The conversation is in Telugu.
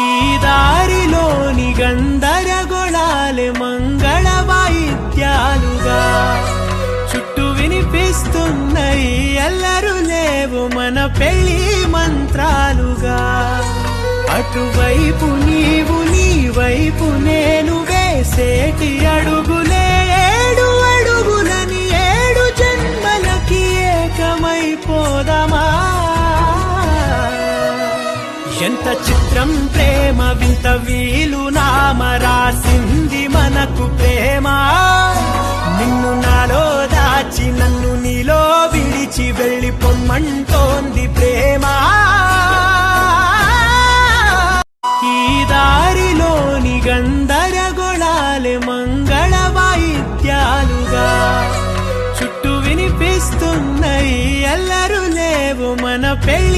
ఈ దారిలోని గందరగోళాలే మంగళ వాయిద్యాలుగా చుట్టూ వినిపిస్తున్నాయి ఎల్లరు లేవు మన పెళ్లి మంత్రాలుగా. అటువైపు నీవు నీ వైపు నేను వేసేటి అడుగులే ఏడు అడుగులని ఏడు జన్మలకి ఏకమైపోదామా. ఎంత చిత్రం ప్రేమ వింత వీలు నామ రాసింది మనకు ప్రేమ. నిన్ను నాలో దాచి నన్ను నీలో విడిచి వెళ్ళి పొమ్మంటోంది ప్రేమ. ఈ దారిలోని గందరగోళాలే మంగళ వాయిద్యాలుగా చుట్టూ వినిపిస్తున్నాయి ఎల్లరు లేవు మన పెళ్లి